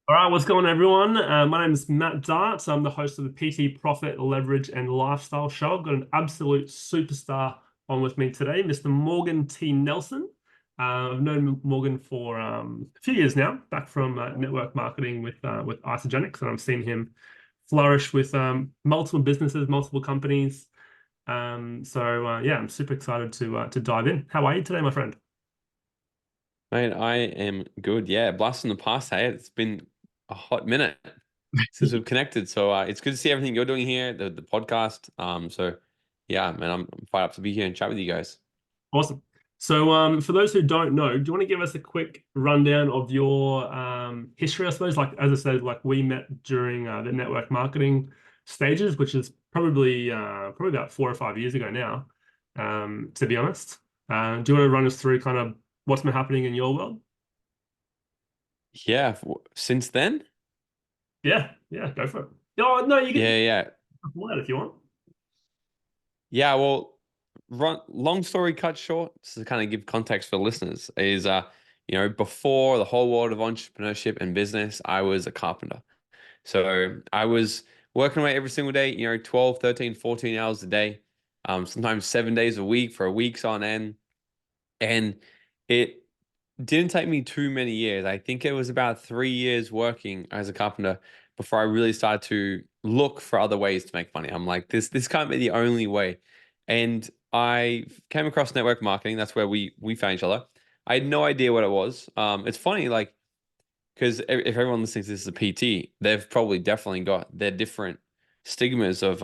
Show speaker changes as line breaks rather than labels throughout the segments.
All right, what's going on, everyone? My name is Matt Dart. I'm the host of the PT Profit, Leverage, and Lifestyle Show. I've got an absolute superstar on with me today, Mr. Morgan T. Nelson. I've known Morgan for a few years now, back from network marketing with Isogenics, and I've seen him flourish with multiple businesses, multiple companies. Yeah, I'm super excited to dive in. How are you today, my friend?
Mate, I am good. Yeah, blast from the past. Hey, it's been a hot minute since we've connected. So it's good to see everything you're doing here, the podcast. So yeah, man, I'm fired up to be here and chat with you guys.
Awesome. For those who don't know, do you want to give us a quick rundown of your history, I suppose? Like, as I said, like we met during the network marketing stages, which is probably about 4 or 5 years ago now, to be honest. Do you want to run us through kind of what's been happening in your world?
Since then,
Yeah, yeah, go for it. Oh, no, you can
yeah, yeah,
pull that if you want.
yeah. Well, long story cut short, just to kind of give context for listeners, is before the whole world of entrepreneurship and business, I was a carpenter. So I was working away every single day, 12, 13, 14 hours a day, sometimes 7 days a week for weeks on end. And it didn't take me too many years. I think it was about 3 years working as a carpenter before I really started to look for other ways to make money. I'm like, this can't be the only way. And I came across network marketing. That's where we found each other. I had no idea what it was. It's funny, like, because if everyone listening to this is a PT, they've probably definitely got their different stigmas of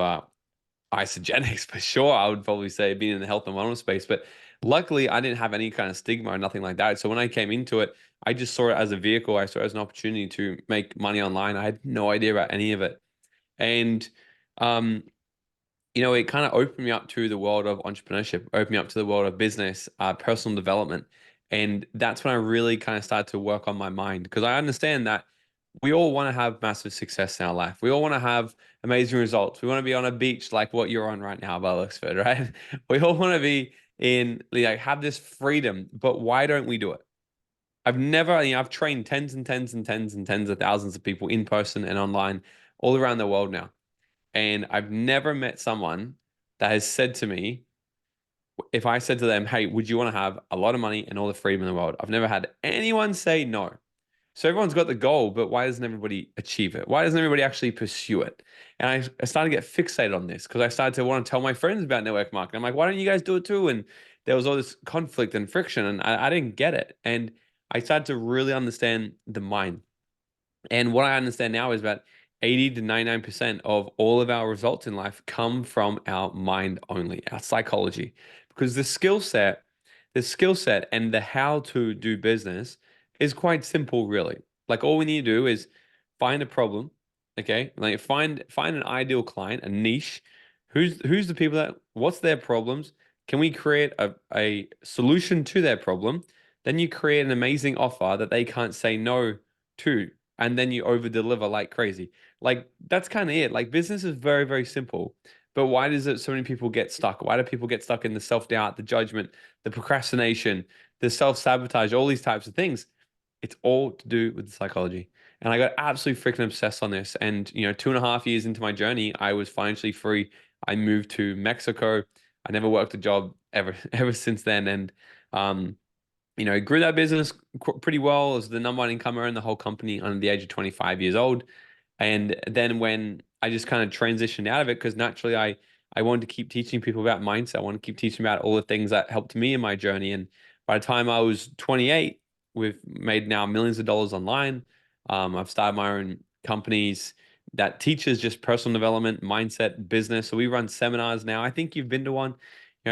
isogenics for sure. I would probably say being in the health and wellness space, but luckily I didn't have any kind of stigma or nothing like that. So when I came into it, I just saw it as a vehicle. I saw it as an opportunity to make money online. I had no idea about any of it, and um, it kind of opened me up to the world of entrepreneurship, opened me up to the world of business, personal development. And that's when I really kind of started to work on my mind because I understand that we all want to have massive success in our life. We all want to have amazing results. We want to be on a beach like what you're on right now, Oxford, right? We all want to be in, like, have this freedom, but why don't we do it? I've never, I've trained tens and tens and tens and tens of thousands of people in person and online all around the world now. And I've never met someone that has said to me, if I said to them, hey, would you want to have a lot of money and all the freedom in the world? I've never had anyone say no. So everyone's got the goal, but why doesn't everybody achieve it? Why doesn't everybody actually pursue it? And I started to get fixated on this because I started to want to tell my friends about network marketing. I'm like, why don't you guys do it too? And there was all this conflict and friction, and I didn't get it. And I started to really understand the mind. And what I understand now is that 80 to 99% of all of our results in life come from our mind only, our psychology. Because the skill set and the how to do business is quite simple, really. Like all we need to do is find a problem, okay? Like find an ideal client, a niche. Who's the people that what's their problems? Can we create a solution to their problem? Then you create an amazing offer that they can't say no to and then you over deliver like crazy. Like that's kind of it. Like business is very, very simple. But why does it so many people get stuck? Why do people get stuck in the self-doubt, the judgment, the procrastination, the self-sabotage, all these types of things? It's all to do with the psychology. And I got absolutely freaking obsessed on this. And 2.5 years into my journey, I was financially free. I moved to Mexico. I never worked a job ever ever since then. And um grew that business pretty well as the number one incomer in the whole company under the age of 25 years old. And then when I just kind of transitioned out of it, because naturally I wanted to keep teaching people about mindset. I want to keep teaching about all the things that helped me in my journey. And by the time I was 28, we've made now millions of dollars online. I've started my own companies that teaches just personal development, mindset, business. So we run seminars now. I think you've been to one.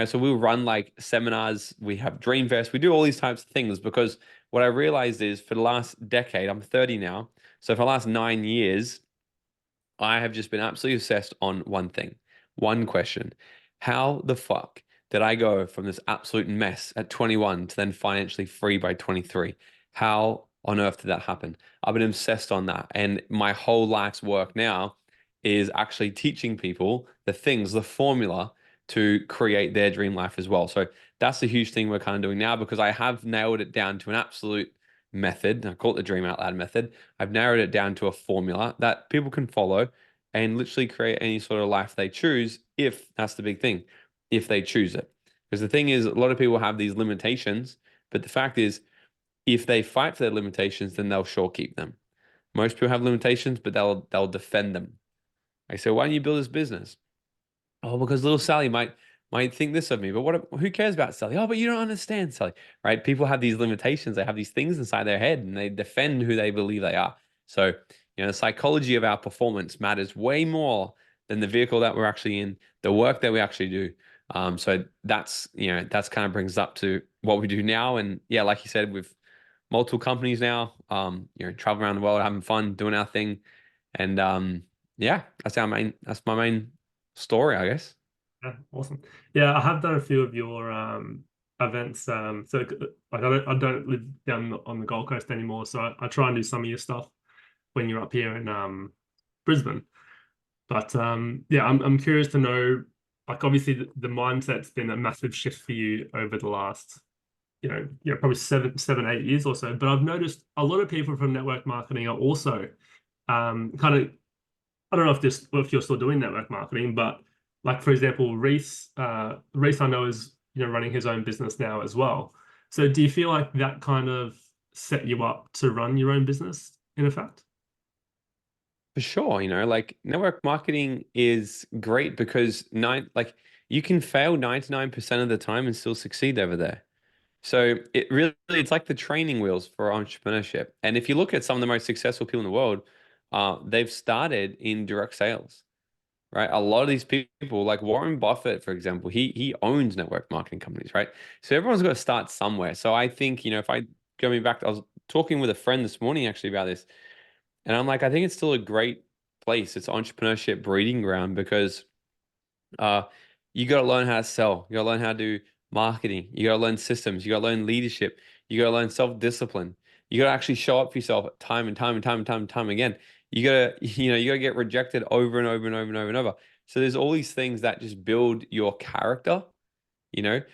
So we'll run like seminars, we have Dreamfest, we do all these types of things because what I realized is for the last decade, I'm 30 now. So for the last 9 years, I have just been absolutely obsessed on one thing, one question. How the fuck did I go from this absolute mess at 21 to then financially free by 23? How on earth did that happen? I've been obsessed on that. And my whole life's work now is actually teaching people the things, the formula to create their dream life as well. So that's the huge thing we're kind of doing now because I have nailed it down to an absolute method. I call it the Dream Out Loud method. I've narrowed it down to a formula that people can follow and literally create any sort of life they choose, if that's the big thing, if they choose it. Because the thing is, a lot of people have these limitations, but the fact is, if they fight for their limitations, then they'll sure keep them. Most people have limitations, but they'll defend them. I say, why don't you build this business? Oh, because little Sally might think this of me, but who cares about Sally? Oh, but you don't understand, Sally, right? People have these limitations, they have these things inside their head, and they defend who they believe they are. So, the psychology of our performance matters way more than the vehicle that we're actually in, the work that we actually do. So that's kind of brings up to what we do now. And yeah, like you said, with multiple companies now, travel around the world, having fun, doing our thing. And yeah, that's my main story, I guess.
Yeah, awesome. Yeah, I have done a few of your events. So like I don't live down on the Gold Coast anymore, so I try and do some of your stuff when you're up here in Brisbane. But yeah, I'm curious to know, like obviously the mindset's been a massive shift for you over the last, probably 7, 8 years or so. But I've noticed a lot of people from network marketing are also kind of, I don't know if you're still doing network marketing, but like for example, Reese I know is running his own business now as well. So do you feel like that kind of set you up to run your own business in effect?
For sure, like network marketing is great because you can fail 99% of the time and still succeed over there. So it's like the training wheels for entrepreneurship. And if you look at some of the most successful people in the world, they've started in direct sales, right? A lot of these people, like Warren Buffett, for example, he owns network marketing companies, right? So everyone's got to start somewhere. So I think, if I going back, I was talking with a friend this morning actually about this, and I'm like, I think it's still a great place. It's entrepreneurship breeding ground because uh, you got to learn how to sell. You got to learn how to do marketing. You got to learn systems. You got to learn leadership. You got to learn self-discipline. You got to actually show up for yourself time and time and time and time and time again. You got to, you got to get rejected over and over and over and over and over. So there's all these things that just build your character.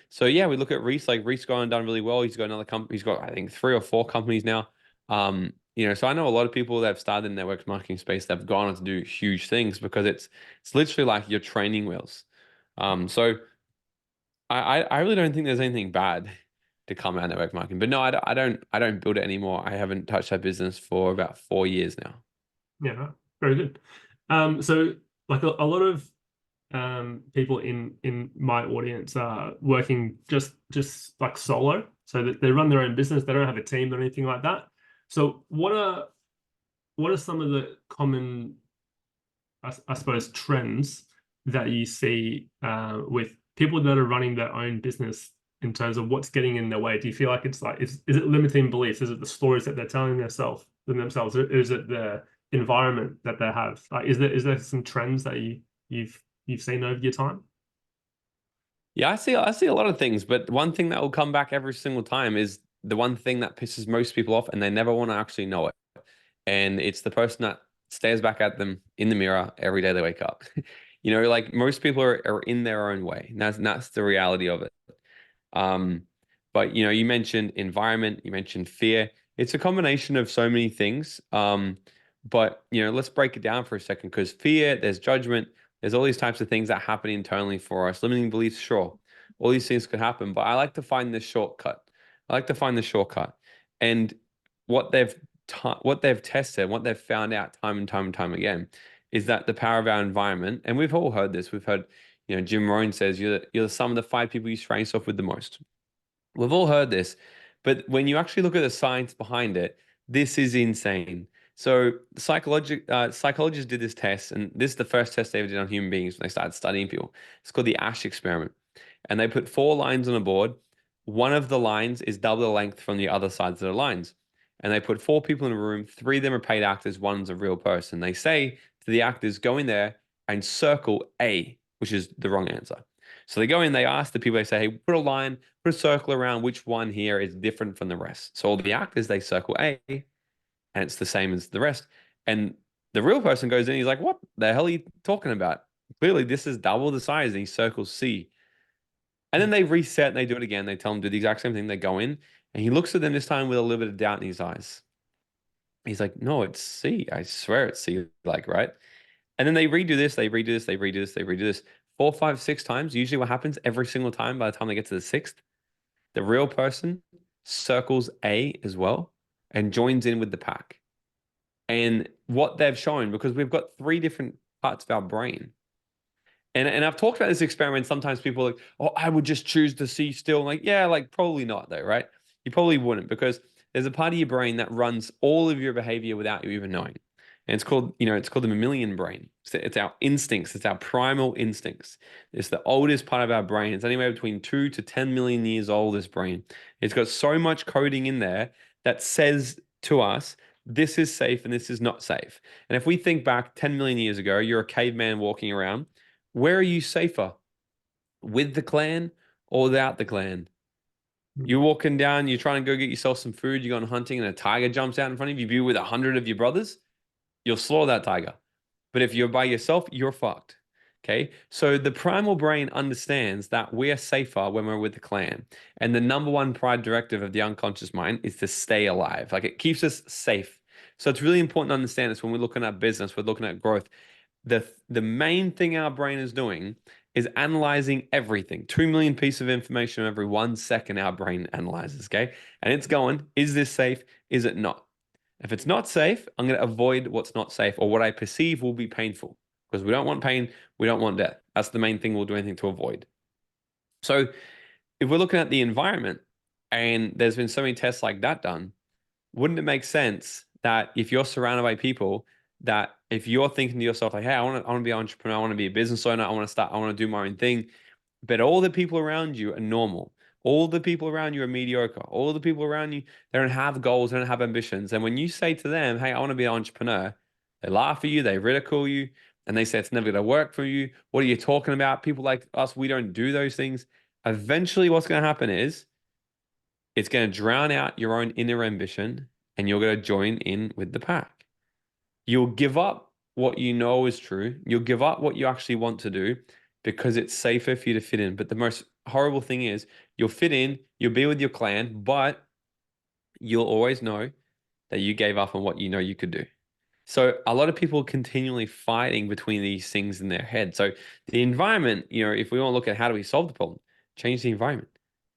So yeah, we look at Reese, like Reese gone and done really well. He's got another company. He's got, I think, 3 or 4 companies now. So I know a lot of people that have started in the network marketing space that have gone on to do huge things because it's literally like your training wheels. So I really don't think there's anything bad to come out of network marketing. But no, I don't build it anymore. I haven't touched that business for about 4 years now.
Yeah, very good. So like a lot of people in my audience are working just like solo, so that they run their own business. They don't have a team or anything like that. So what are some of the common, I suppose, trends that you see with people that are running their own business in terms of what's getting in their way? Do you feel like it's like is it limiting beliefs? Is it the stories that they're telling themselves? Or is it the environment that they have? Like, is there some trends that you've seen over your time?
Yeah, I see a lot of things, but one thing that will come back every single time is the one thing that pisses most people off, and they never want to actually know it. And it's the person that stares back at them in the mirror every day they wake up. Like most people are in their own way. And that's the reality of it. Um, but you mentioned environment, you mentioned fear. It's a combination of so many things. But let's break it down for a second because fear, there's judgment, there's all these types of things that happen internally for us. Limiting beliefs, sure. All these things could happen, but I like to find the shortcut. I like to find the shortcut. And what they've tested, what they've found out time and time and time again, is that the power of our environment, and we've all heard this. We've heard, Jim Rohn says you're the sum of the 5 people you surround yourself with the most. We've all heard this, but when you actually look at the science behind it, this is insane. So psychologists did this test, and this is the first test they ever did on human beings when they started studying people. It's called the Ash experiment. And they put 4 lines on a board. One of the lines is double the length from the other sides of the lines. And they put 4 people in a room. 3 of them are paid actors. One's a real person. They say to the actors, go in there and circle A, which is the wrong answer. So they go in, they ask the people, they say, hey, put a line, put a circle around which one here is different from the rest. So all the actors, they circle A, and it's the same as the rest. And the real person goes in, he's like, what the hell are you talking about? Clearly, this is double the size, and he circles C. And then they reset and they do it again. They tell them to do the exact same thing. They go in And he looks at them this time with a little bit of doubt in his eyes. He's like, no, it's C. I swear it's C, like, right? And then they redo this, they redo this, they redo this, they redo this 4, 5, 6 times. Usually what happens every single time by the time they get to the sixth, the real person circles A as well and joins in with the pack. And what they've shown, because we've got three different parts of our brain. And I've talked about this experiment. Sometimes people are like, oh, I would just choose to see still. Like, yeah, like probably not though, right? You probably wouldn't because there's a part of your brain that runs all of your behavior without you even knowing. And it's called the mammalian brain. It's our instincts. It's our primal instincts. It's the oldest part of our brain. It's anywhere between 2 to 10 million years old, this brain. It's got so much coding in there that says to us, this is safe and this is not safe. And if we think back 10 million years ago, you're a caveman walking around. Where are you safer? With the clan or without the clan? You're walking down, you're trying to go get yourself some food, you're going hunting, and a tiger jumps out in front of you. If you're with 100 of your brothers, you'll slaughter that tiger. But if you're by yourself, you're fucked. Okay. So the primal brain understands that we are safer when we're with the clan. And the number one pride directive of the unconscious mind is to stay alive. Like it keeps us safe. So it's really important to understand this when we're looking at business, we're looking at growth. The main thing our brain is doing is analyzing everything. 2 million pieces of information every 1 second our brain analyzes, okay? And it's going, is this safe? Is it not? If it's not safe, I'm going to avoid what's not safe or what I perceive will be painful because we don't want pain, we don't want death. That's the main thing we'll do anything to avoid. So if we're looking at the environment and there's been so many tests like that done, wouldn't it make sense that if you're surrounded by people that if you're thinking to yourself like, hey, I want to be an entrepreneur, I want to be a business owner, I want to do my own thing, but all the people around you are normal. All the people around you are mediocre. All the people around you, they don't have goals, they don't have ambitions. And when you say to them, hey, I want to be an entrepreneur, they laugh at you, they ridicule you, and they say it's never going to work for you. What are you talking about? People like us, we don't do those things. Eventually, what's going to happen is it's going to drown out your own inner ambition and you're going to join in with the pack. You'll give up what you know is true. You'll give up what you actually want to do because it's safer for you to fit in. But the most horrible thing is you'll fit in, you'll be with your clan, but you'll always know that you gave up on what you know you could do. So a lot of people are continually fighting between these things in their head. So the environment, if we want to look at how do we solve the problem, change the environment.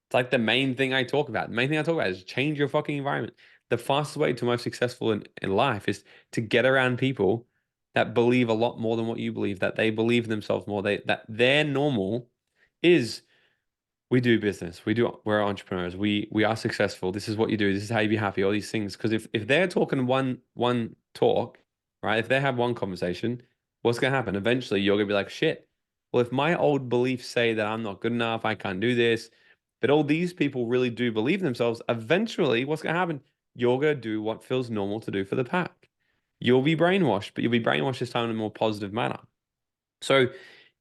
It's like the main thing I talk about. The main thing I talk about is change your fucking environment. The fastest way to most successful in life is to get around people that believe a lot more than what you believe, that they believe in themselves more, that their normal is we do business. We're entrepreneurs. We are successful. This is what you do. This is how you be happy, all these things. Because if they're talking one talk, right? If they have one conversation, what's gonna happen? Eventually you're gonna be like, shit. Well, if my old beliefs say that I'm not good enough, I can't do this, but all these people really do believe in themselves, eventually what's gonna happen? You're gonna do what feels normal to do for the pack. You'll be brainwashed, but you'll be brainwashed this time in a more positive manner. So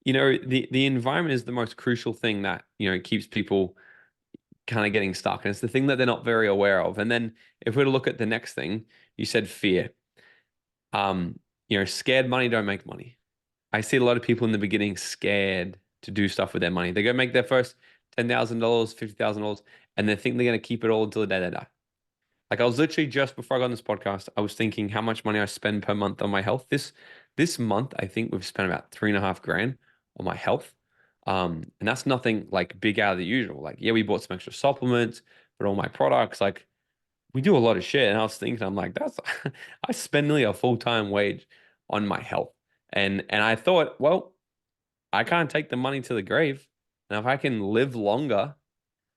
the environment is the most crucial thing that, keeps people kind of getting stuck. And it's the thing that they're not very aware of. And then if we were to look at the next thing, you said fear. Scared money don't make money. I see a lot of people in the beginning scared to do stuff with their money. They go make their first $10,000, $50,000, and they think they're going to keep it all until the day they die. Like I was literally just before I got on this podcast, I was thinking how much money I spend per month on my health. This month, I think we've spent about 3.5 grand on my health. And that's nothing like big out of the usual. Like, yeah, we bought some extra supplements, but all my products, like we do a lot of shit. And I was thinking, I'm like, I spend nearly a full-time wage on my health. And I thought, well, I can't take the money to the grave. And if I can live longer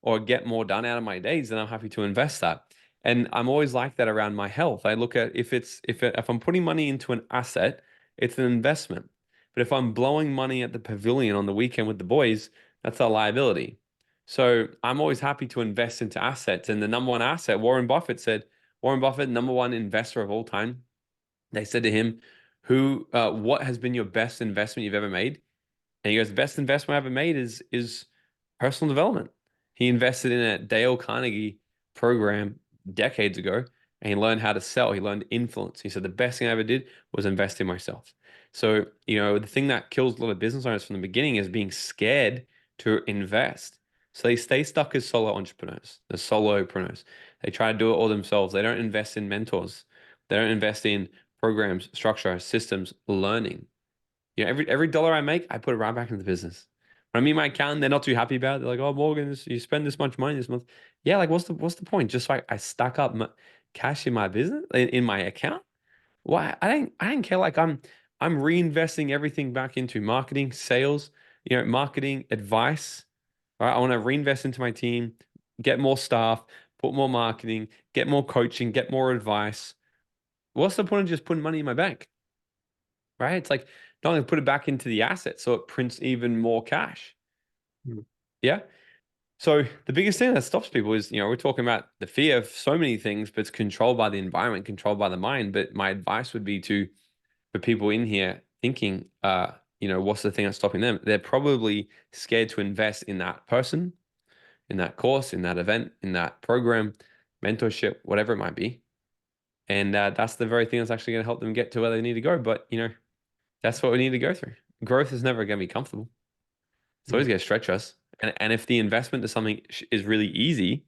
or get more done out of my days, then I'm happy to invest that. And I'm always like that around my health. I look at if I'm putting money into an asset, it's an investment. But if I'm blowing money at the pavilion on the weekend with the boys, that's a liability. So I'm always happy to invest into assets. And the number one asset, Warren Buffett, number one investor of all time. They said to him, what has been your best investment you've ever made? And he goes, the best investment I ever made is personal development. He invested in a Dale Carnegie program decades ago, and he learned how to sell. He learned influence. He said the best thing I ever did was invest in myself. So, the thing that kills a lot of business owners from the beginning is being scared to invest. So they stay stuck as solo entrepreneurs, the solopreneurs. They try to do it all themselves. They don't invest in mentors. They don't invest in programs, structure, systems, learning. Every dollar I make, I put it right back into the business. When I meet my accountant, they're not too happy about it. They're like, "Oh, Morgan, you spend this much money this month." Yeah, like what's the point? Just like I stack up cash in my business in my account. Why? I don't care. Like I'm reinvesting everything back into marketing, sales, marketing advice. All right, I want to reinvest into my team, get more staff, put more marketing, get more coaching, get more advice. What's the point of just putting money in my bank? Right? It's like not only put it back into the asset so it prints even more cash.
Mm.
Yeah. So the biggest thing that stops people is, we're talking about the fear of so many things, but it's controlled by the environment, controlled by the mind. But my advice would be for people in here thinking, what's the thing that's stopping them? They're probably scared to invest in that person, in that course, in that event, in that program, mentorship, whatever it might be. And that's the very thing that's actually going to help them get to where they need to go. But, that's what we need to go through. Growth is never going to be comfortable. It's always
Mm.
going to stretch us. And if the investment to something is really easy,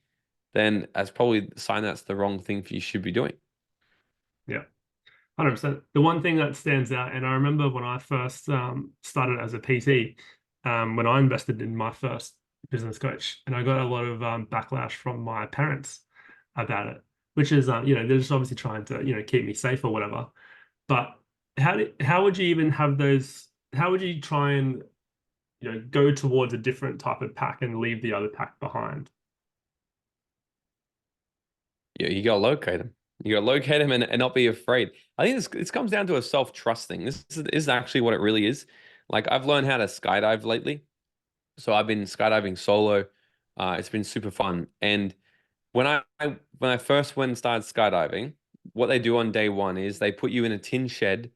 then that's probably a sign that's the wrong thing you should be doing.
Yeah. 100%. The one thing that stands out, and I remember when I first started as a PT, when I invested in my first business coach, and I got a lot of backlash from my parents about it, which is, they're just obviously trying to, keep me safe or whatever. But how would you even have those? How would you try and, go towards a different type of pack and leave the other pack behind?
You got to locate them. You got to locate them and not be afraid. I think this comes down to a self-trust thing. This is actually what it really is. Like I've learned how to skydive lately. So I've been skydiving solo. It's been super fun. And when I first went and started skydiving, what they do on day one is they put you in a tin shed,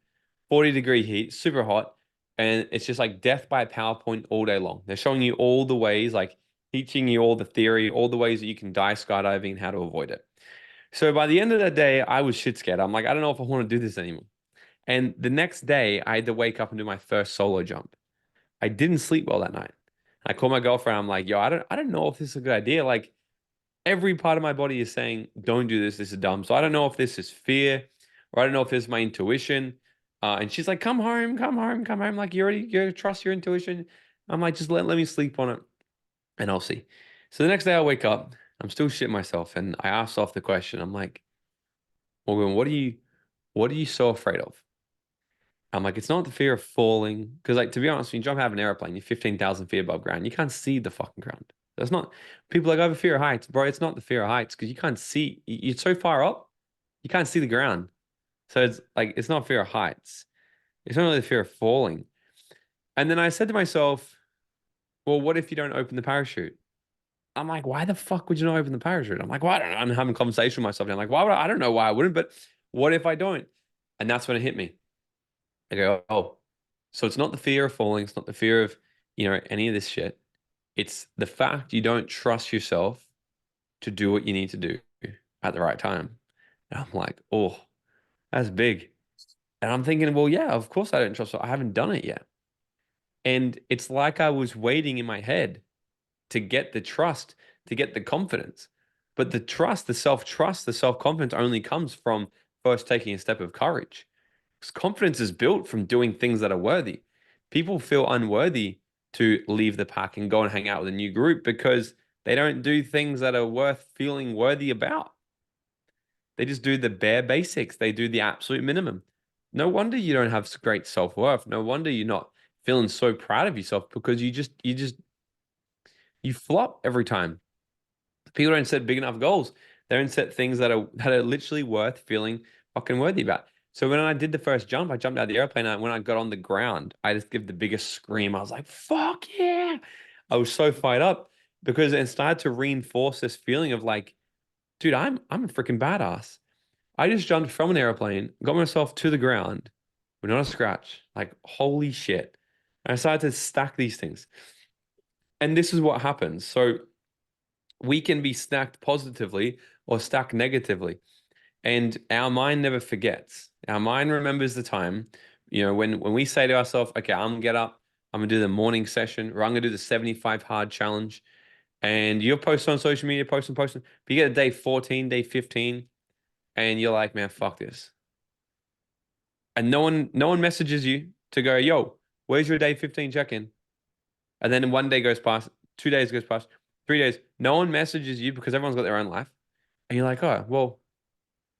40-degree heat, super hot, and it's just like death by PowerPoint all day long. They're showing you all the ways, like teaching you all the theory, all the ways that you can die skydiving and how to avoid it. So by the end of the day, I was shit scared. I'm like, I don't know if I want to do this anymore. And the next day, I had to wake up and do my first solo jump. I didn't sleep well that night. I called my girlfriend. I'm like, yo, I don't know if this is a good idea. Like every part of my body is saying, don't do this. This is dumb. So I don't know if this is fear or I don't know if this is my intuition. And she's like, come home, come home, come home. Like you trust your intuition. I'm like, just let me sleep on it and I'll see. So the next day I wake up, I'm still shitting myself. And I asked off the question. I'm like, Morgan, what are you so afraid of? I'm like, it's not the fear of falling. Because, like, to be honest, when you jump out of an airplane, you're 15,000 feet above ground. You can't see the fucking ground. That's not, people like, I have a fear of heights. Bro, it's not the fear of heights because you can't see, you're so far up, you can't see the ground. So it's like, it's not fear of heights. It's not really the fear of falling. And then I said to myself, well, what if you don't open the parachute? I'm like, why the fuck would you not open the parachute? I'm like, well, I don't know. I'm having a conversation with myself. And I'm like, why would I don't know why I wouldn't, but what if I don't? And that's when it hit me. I go, oh, so it's not the fear of falling. It's not the fear of, any of this shit. It's the fact you don't trust yourself to do what you need to do at the right time. And I'm like, oh, that's big. And I'm thinking, well, yeah, of course I don't trust it. I haven't done it yet. And it's like I was waiting in my head to get the trust, to get the confidence. But the trust, the self-trust, the self-confidence only comes from first taking a step of courage. Because confidence is built from doing things that are worthy. People feel unworthy to leave the pack and go and hang out with a new group because they don't do things that are worth feeling worthy about. They just do the bare basics. They do the absolute minimum. No wonder you don't have great self-worth. No wonder you're not feeling so proud of yourself because you flop every time. People don't set big enough goals. They don't set things that are literally worth feeling fucking worthy about. So when I did the first jump, I jumped out of the airplane, and when I got on the ground, I just give the biggest scream. I was like, "Fuck yeah!" I was so fired up because it started to reinforce this feeling of like, dude, I'm a freaking badass. I just jumped from an airplane, got myself to the ground with not a scratch. Like, holy shit! And I started to stack these things, and this is what happens. So we can be stacked positively or stacked negatively. And our mind never forgets. Our mind remembers the time, when we say to ourselves, okay, I'm gonna get up, I'm gonna do the morning session, or I'm gonna do the 75 hard challenge. and you're posting on social media, posting, but you get a day 14, day 15, and you're like, man, fuck this. And no one messages you to go, yo, where's your day 15 check-in? And then one day goes past, 2 days goes past, 3 days. No one messages you because everyone's got their own life. And you're like, oh, well,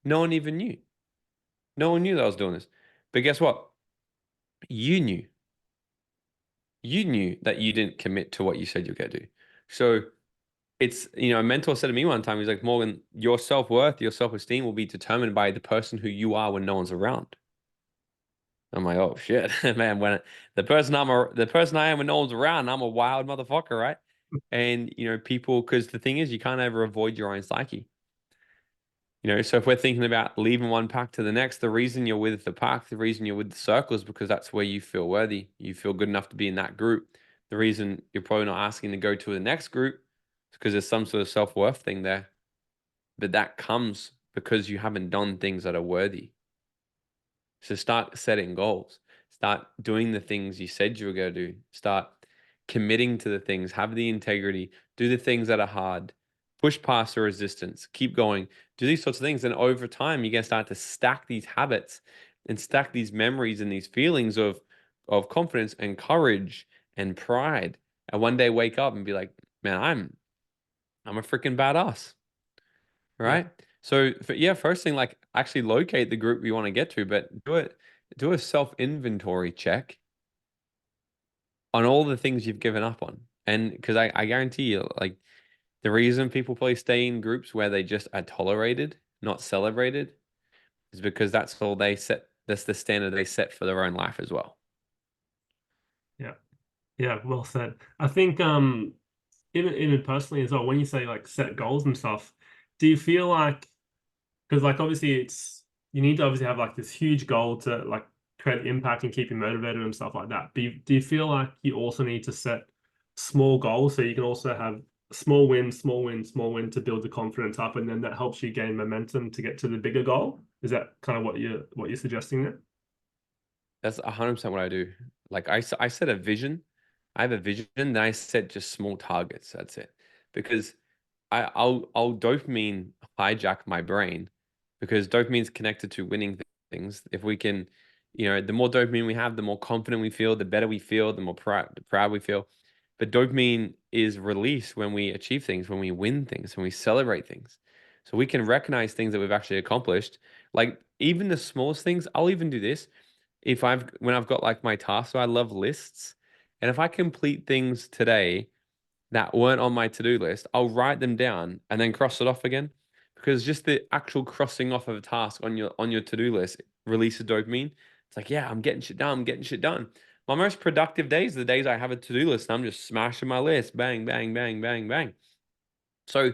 no one even knew. No one knew that I was doing this. But guess what? You knew. You knew that you didn't commit to what you said you're going to do. So it's, a mentor said to me one time, he's like, Morgan, your self-worth, your self-esteem will be determined by the person who you are when no one's around. I'm like, oh shit, man. When the person I am when no one's around, I'm a wild motherfucker, right? And people, because the thing is, you can't ever avoid your own psyche. So if we're thinking about leaving one pack to the next, the reason you're with the pack, the reason you're with the circle is because that's where you feel worthy. You feel good enough to be in that group. The reason you're probably not asking to go to the next group is because there's some sort of self-worth thing there. But that comes because you haven't done things that are worthy. So start setting goals. Start doing the things you said you were going to do. Start committing to the things. Have the integrity. Do the things that are hard. Push past the resistance. Keep going. Do these sorts of things. And over time, you're going to start to stack these habits and stack these memories and these feelings of confidence and courage and pride. And one day wake up and be like, man, I'm a freaking badass.
Yeah.
Right? So yeah, first thing, like actually locate the group you want to get to, but do a self-inventory check on all the things you've given up on. And because I guarantee you, like the reason people probably stay in groups where they just are tolerated, not celebrated, is because that's the standard they set for their own life as well.
Yeah. Yeah. Well said. I think even personally as well, when you say like set goals and stuff, do you feel like, because like obviously it's, you need to obviously have like this huge goal to like create impact and keep you motivated and stuff like that. But do you feel like you also need to set small goals so you can also have small win, small win, small win to build the confidence up, and then that helps you gain momentum to get to the bigger goal? Is that kind of what you're suggesting there?
That's 100% what I do. Like I set a vision. I have a vision, then I set just small targets. That's it. Because I'll dopamine hijack my brain because dopamine is connected to winning things. If we can, the more dopamine we have, the more confident we feel, the better we feel, the more proud we feel. But dopamine is released when we achieve things, when we win things, when we celebrate things. So we can recognize things that we've actually accomplished. Like even the smallest things, I'll even do this if when I've got like my tasks, so I love lists. And if I complete things today that weren't on my to-do list, I'll write them down and then cross it off again. Because just the actual crossing off of a task on your to-do list releases dopamine. It's like, yeah, I'm getting shit done, I'm getting shit done. My most productive days are the days I have a to-do list and I'm just smashing my list. Bang, bang, bang, bang, bang. So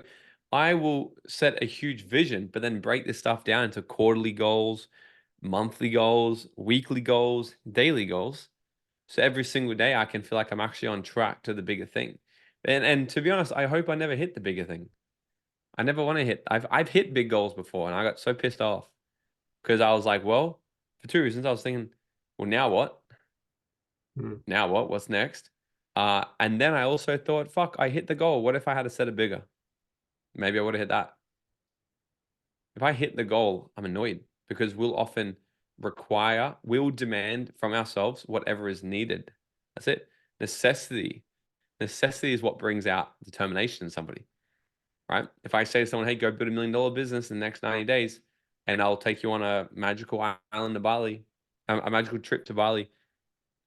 I will set a huge vision, but then break this stuff down into quarterly goals, monthly goals, weekly goals, daily goals. So every single day I can feel like I'm actually on track to the bigger thing. And to be honest, I hope I never hit the bigger thing. I never want to hit. I've hit big goals before and I got so pissed off because I was like, well, for two reasons. I was thinking, well, now what?
Mm.
Now what? What's next? And then I also thought, fuck, I hit the goal. What if I had to set it bigger? Maybe I would have hit that. If I hit the goal, I'm annoyed because we'll demand from ourselves whatever is needed. That's it. Necessity. Necessity is what brings out determination in somebody, right? If I say to someone, hey, go build $1 million business in the next 90 days, and I'll take you on a magical island to Bali, a magical trip to Bali,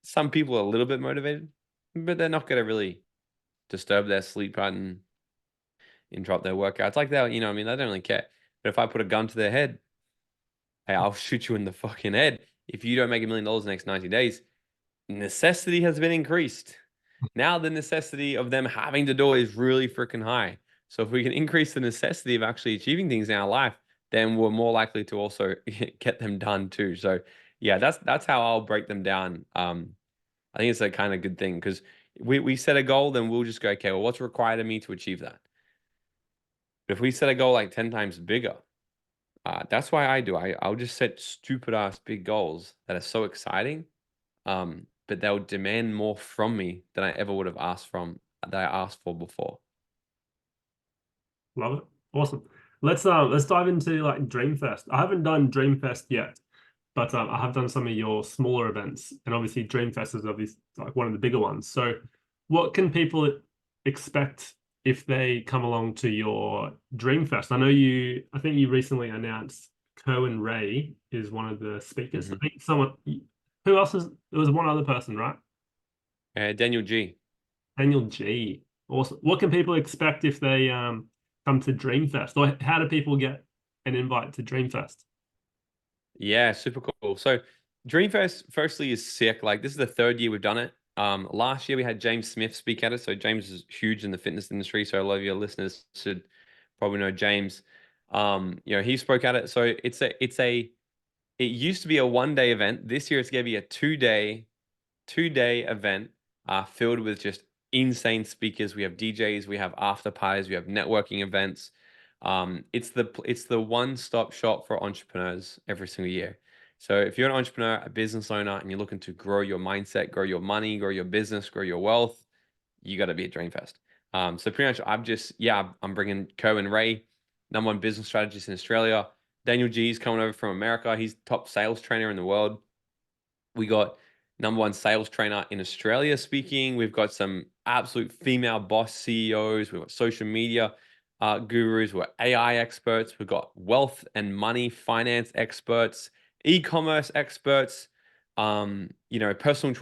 some people are a little bit motivated, but they're not going to really disturb their sleep pattern, interrupt their workouts. Like that, I mean, they don't really care. But if I put a gun to their head, hey, I'll shoot you in the fucking head. If you don't make $1 million in the next 90 days, necessity has been increased. Now the necessity of them having to do it is really freaking high. So if we can increase the necessity of actually achieving things in our life, then we're more likely to also get them done too. So yeah, that's how I'll break them down. I think it's a kind of good thing because we set a goal, then we'll just go, okay, well, what's required of me to achieve that? But if we set a goal like 10 times bigger, that's why I'll just set stupid ass big goals that are so exciting. But they'll demand more from me than I ever would have asked for before.
Love it. Awesome. Let's dive into like Dreamfest. I haven't done Dreamfest yet, but I have done some of your smaller events, and obviously Dreamfest is obviously like one of the bigger ones. So, what can people expect if they come along to your Dreamfest? I think you recently announced Kerwin Ray is one of the speakers. I
Hmm.
think someone, who else is, there was one other person, right?
Daniel G.
Daniel G. Awesome. What can people expect if they come to Dreamfest? Or how do people get an invite to Dreamfest?
Yeah, super cool. So Dreamfest, firstly, is sick. Like this is the third year we've done it. Last year we had James Smith speak at it. So James is huge in the fitness industry. So a lot of your listeners should probably know James. He spoke at it. So it used to be a 1 day event. This year it's gonna be a 2 day event filled with just insane speakers. We have DJs, we have after parties, we have networking events. It's the one-stop shop for entrepreneurs every single year. So if you're an entrepreneur, a business owner, and you're looking to grow your mindset, grow your money, grow your business, grow your wealth, you got to be at Dreamfest. So pretty much, I'm bringing Kerwin Ray, #1 business strategist in Australia. Daniel G's coming over from America. He's top sales trainer in the world. We got #1 sales trainer in Australia speaking. We've got some absolute female boss CEOs. We've got social media gurus. We're AI experts. We've got wealth and money finance experts, e-commerce experts. We have personal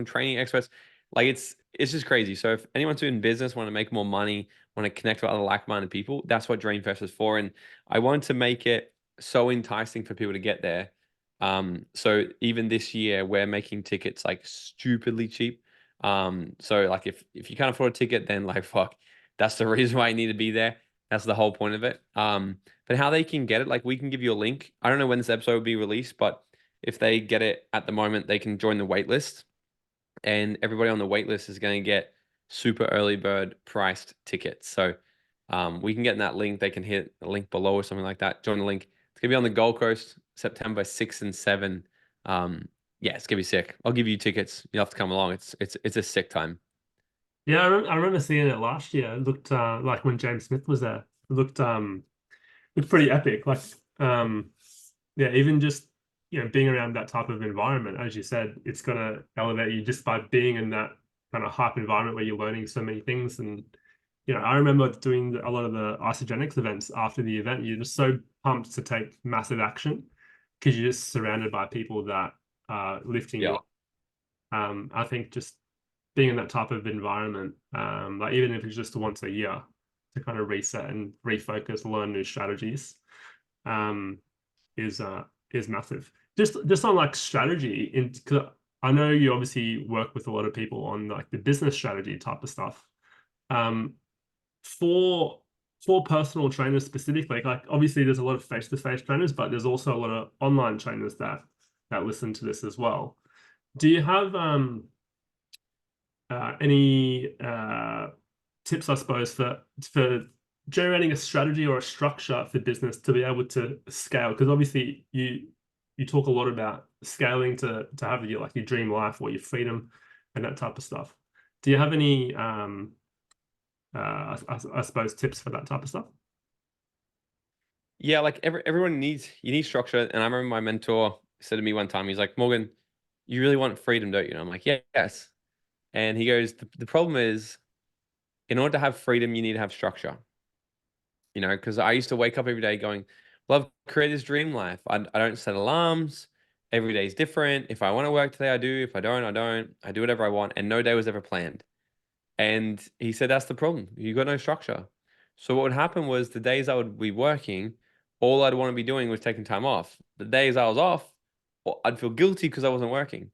training experts. Like it's just crazy. So if anyone's doing business, want to make more money, want to connect with other like-minded people, that's what Dreamfest is for. And I want to make it so enticing for people to get there. So even this year, we're making tickets like stupidly cheap. So like if you can't afford a ticket, then like fuck, that's the reason why you need to be there. That's the whole point of it. But how they can get it, like we can give you a link. I don't know when this episode will be released, but if they get it at the moment, they can join the wait list, and everybody on the wait list is going to get super early bird priced tickets. So we can get in that link. They can hit a link below or something like that. Join the link. It's gonna be on the Gold Coast, September 6 and 7. Yeah, it's gonna be sick. I'll give you tickets. You'll have to come along. It's a sick time.
Yeah, I remember seeing it last year. It looked like when James Smith was there. It looked pretty epic. Like yeah, even just being around that type of environment, as you said, it's gonna elevate you just by being in that kind of hype environment where you're learning so many things. And I remember doing a lot of the isogenics events after the event. You're just so pumped to take massive action because you're just surrounded by people that are lifting you
Yeah.
up. I think just being in that type of environment, like even if it's just once a year to kind of reset and refocus, learn new strategies, um, is massive. Just on like strategy, in cause I know you obviously work with a lot of people on like the business strategy type of stuff. Um, for personal trainers specifically, like obviously there's a lot of face-to-face trainers, but there's also a lot of online trainers that listen to this as well. Do you have any tips, I suppose, for generating a strategy or a structure for business to be able to scale? Because obviously you talk a lot about scaling to have your dream life or your freedom and that type of stuff. Do you have any I suppose tips for that type of stuff?
Yeah, like everyone needs you need structure. And I remember my mentor said to me one time, he's like, Morgan, you really want freedom, don't you? And I'm like, yeah, yes. And he goes, the problem is, in order to have freedom, you need to have structure. Because I used to wake up every day going, well, I've created this dream life. I don't set alarms. Every day is different. If I want to work today, I do. If I don't, I don't. I do whatever I want. And no day was ever planned. And he said, that's the problem. You got no structure. So what would happen was the days I would be working, all I'd want to be doing was taking time off. The days I was off, well, I'd feel guilty because I wasn't working.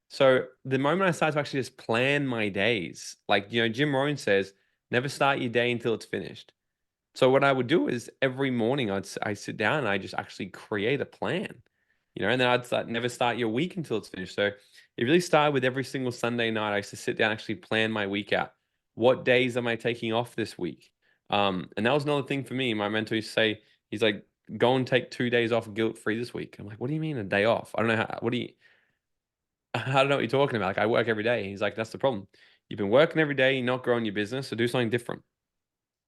So the moment I started to actually just plan my days, like, Jim Rohn says, never start your day until it's finished. So what I would do is every morning I sit down and I just actually create a plan, and then never start your week until it's finished. So it really started with every single Sunday night. I used to sit down and actually plan my week out. What days am I taking off this week? And that was another thing for me. My mentor used to say, he's like, go and take 2 days off guilt-free this week. I'm like, what do you mean a day off? I don't know I don't know what you're talking about. Like I work every day. He's like, that's the problem. You've been working every day, not growing your business, so do something different.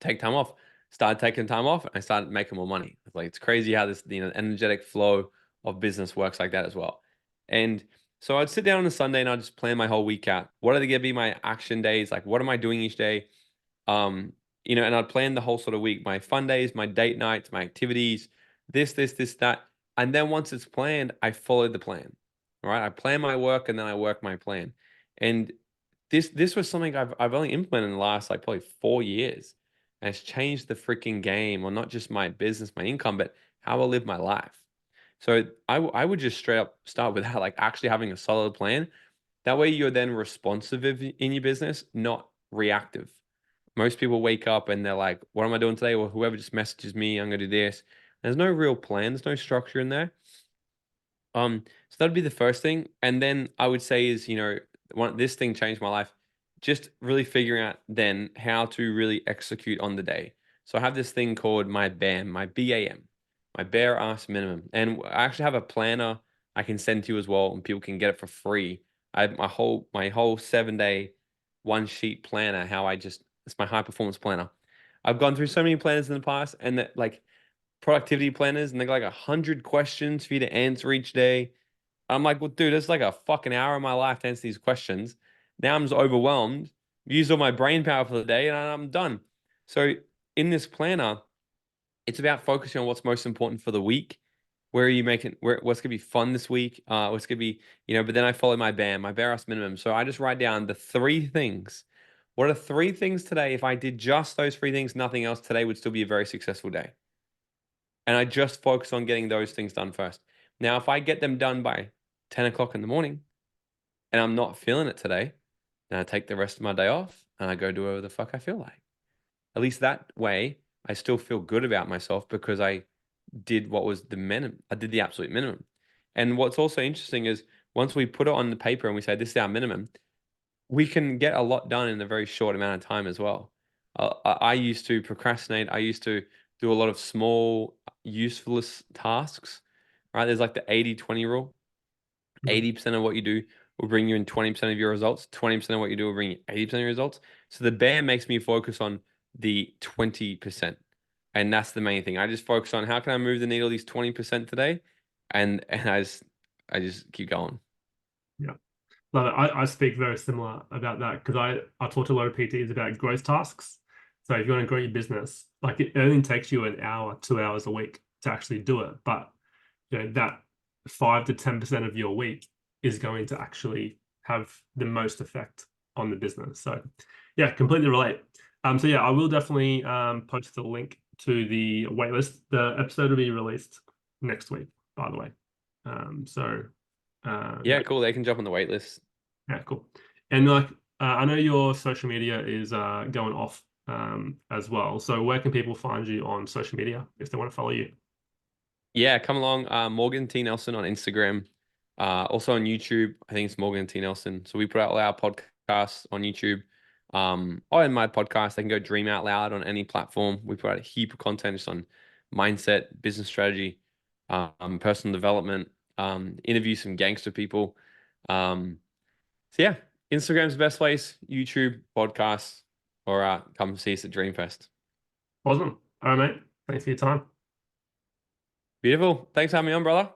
Take time off. started taking time off and I started making more money. Like it's crazy how this, energetic flow of business works like that as well. And so I'd sit down on a Sunday and I'd just plan my whole week out. What are they gonna be my action days? Like what am I doing each day? Um, and I'd plan the whole sort of week, my fun days, my date nights, my activities, this, that. And then once it's planned, I follow the plan. All right. I plan my work and then I work my plan. And this was something I've only implemented in the last like probably 4 years. And it's changed the freaking game, or not just my business, my income, but how I live my life. So I would just straight up start with that, like actually having a solid plan. That way you're then responsive in your business, not reactive. Most people wake up and they're like, what am I doing today? Well, whoever just messages me, I'm going to do this. There's no real plan. There's no structure in there. So that'd be the first thing. And then I would say is, this thing changed my life. Just really figuring out then how to really execute on the day. So I have this thing called my BAM, my BAM, my bare ass minimum. And I actually have a planner I can send to you as well, and people can get it for free. I have my whole 7 day one sheet planner, it's my high performance planner. I've gone through so many planners in the past, and that like productivity planners, and they got like 100 questions for you to answer each day. I'm like, well, dude, it's like a fucking hour of my life to answer these questions. Now I'm just overwhelmed, used all my brain power for the day, and I'm done. So in this planner, it's about focusing on what's most important for the week. Where are you making what's gonna be fun this week? What's gonna be, but then I follow my BAM, my bare ass minimum. So I just write down the 3 things. What are 3 things today? If I did just those 3 things, nothing else, today would still be a very successful day. And I just focus on getting those things done first. Now, if I get them done by 10 o'clock in the morning and I'm not feeling it today, then I take the rest of my day off and I go do whatever the fuck I feel like. At least that way, I still feel good about myself because I did what was the minimum. I did the absolute minimum. And what's also interesting is once we put it on the paper and we say this is our minimum, we can get a lot done in a very short amount of time as well. I used to procrastinate. I used to do a lot of small, useless tasks, right? There's like the 80-20 rule. 80% of what you do will bring you in 20% of your results. 20% of what you do will bring you 80% of your results. So the BAM makes me focus on the 20%. And that's the main thing. I just focus on how can I move the needle these 20% today? And I just keep going.
Yeah. Love it. I speak very similar about that because I talk to a lot of PTs about growth tasks. So if you want to grow your business, like it only takes you an hour, 2 hours a week to actually do it. But that 5 to 10% of your week is going to actually have the most effect on the business. So yeah, completely relate. So yeah, I will definitely post the link to the waitlist. The episode will be released next week, by the way. So
Yeah, cool. They can jump on the wait list.
yeah, cool. And like, I know your social media is going off as well. So where can people find you on social media if they want to follow you?
Yeah, come along. Morgan T. Nelson on Instagram. Also on YouTube, I think it's Morgan T. Nelson. So we put out all our podcasts on YouTube. Or in my podcast, they can go Dream Out Loud on any platform. We put out a heap of content just on mindset, business strategy, personal development, interview some gangster people. So yeah, Instagram's the best place, YouTube, podcasts, or come see us at Dreamfest.
Awesome. All right, mate. Thanks for your time.
Beautiful. Thanks for having me on, brother.